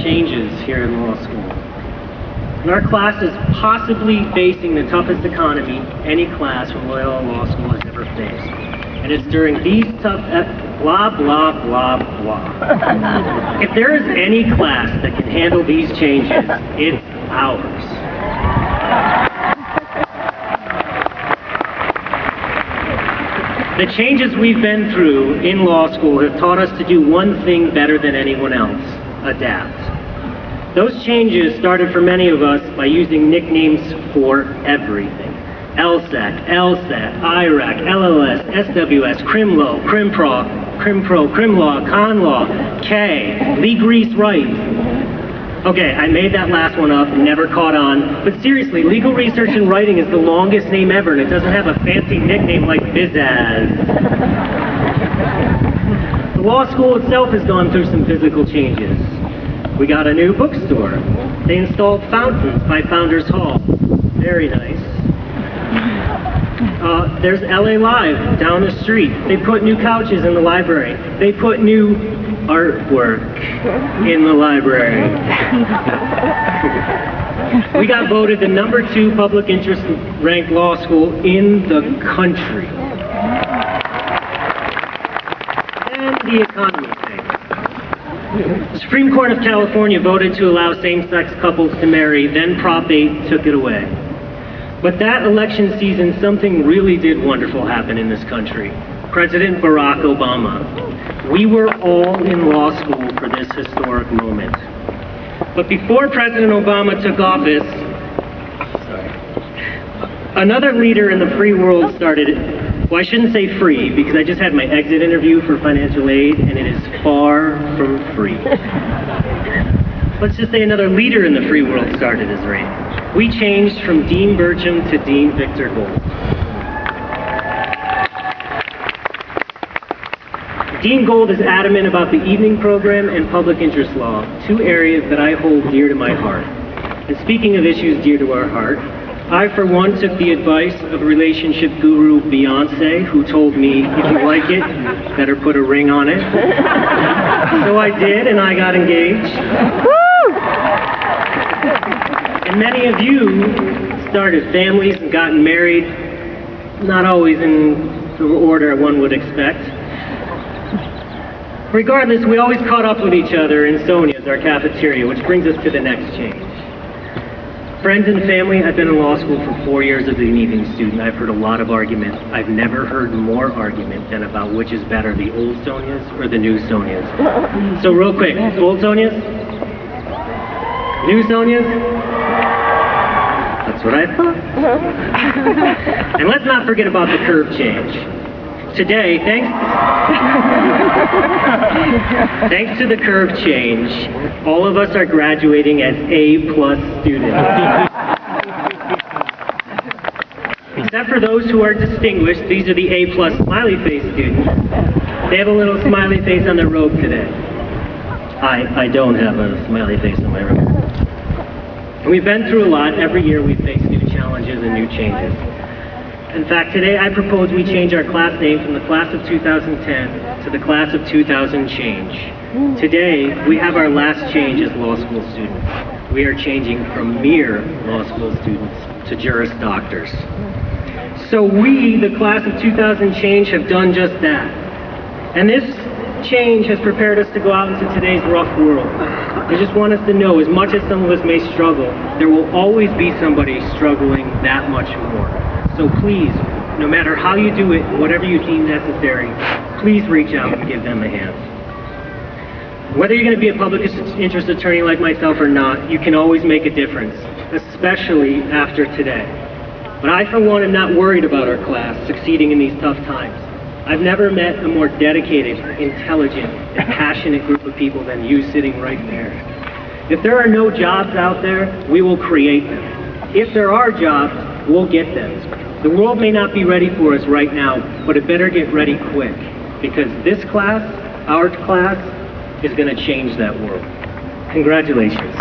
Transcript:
changes here in law school. And our class is possibly facing the toughest economy any class from Loyola Law School has ever faced. And it's during these tough blah, blah, blah, blah. If there is any class that can handle these changes, it's ours. The changes we've been through in law school have taught us to do one thing better than anyone else: adapt. Those changes started for many of us by using nicknames for everything. LSAC, LSAT, IRAC, LLS, SWS, CrimLaw, CrimPro, CrimPro, CrimLaw, ConLaw, K, Legrease Rights. Okay, I made that last one up and never caught on, but seriously, legal research and writing is the longest name ever, and it doesn't have a fancy nickname like BizAz. The law school itself has gone through some physical changes. We got a new bookstore. They installed fountains by Founders Hall. Very nice. There's LA Live down the street. They put new couches in the library. They put new artwork in the library. We got voted the #2 public interest ranked law school in the country. And the economy thing. The Supreme Court of California voted to allow same-sex couples to marry, then Prop 8 took it away. But that election season, something really did wonderful happen in this country. President Barack Obama. We were all in law school for this historic moment. But before President Obama took office, another leader in the free world started. Well, I shouldn't say free, because I just had my exit interview for financial aid, and it is far from free. Let's just say another leader in the free world started his reign. We changed from Dean Burcham to Dean Victor Gold. Dean Gold is adamant about the evening program and public interest law, two areas that I hold dear to my heart. And speaking of issues dear to our heart, I, for one, took the advice of relationship guru Beyonce, who told me, if you like it, better put a ring on it. So I did, and I got engaged. And many of you started families and gotten married, not always in the order one would expect. Regardless, we always caught up with each other in Sonia's, our cafeteria, which brings us to the next change. Friends and family, I've been in law school for 4 years as an evening student. I've heard a lot of argument. I've never heard more argument than about which is better, the old Sonias or the new Sonias. So real quick, old Sonias? New Sonias? That's what I thought. And let's not forget about the curve change. Today, thanks to the curve change, all of us are graduating as A+ students. Except for those who are distinguished, these are the A+ smiley face students. They have a little smiley face on their robe today. I don't have a smiley face on my robe. And we've been through a lot. Every year we face new challenges and new changes. In fact, today I propose we change our class name from the class of 2010 to the class of 2000 change. Today, we have our last change as law school students. We are changing from mere law school students to Juris Doctors. So we, the class of 2000 change, have done just that. And this change has prepared us to go out into today's rough world. I just want us to know, as much as some of us may struggle, there will always be somebody struggling that much more. So please, no matter how you do it, whatever you deem necessary, please reach out and give them a hand. Whether you're going to be a public interest attorney like myself or not, you can always make a difference, especially after today. But I, for one, am not worried about our class succeeding in these tough times. I've never met a more dedicated, intelligent, and passionate group of people than you sitting right there. If there are no jobs out there, we will create them. If there are jobs, we'll get them. The world may not be ready for us right now, but it better get ready quick, because this class, our class, is going to change that world. Congratulations.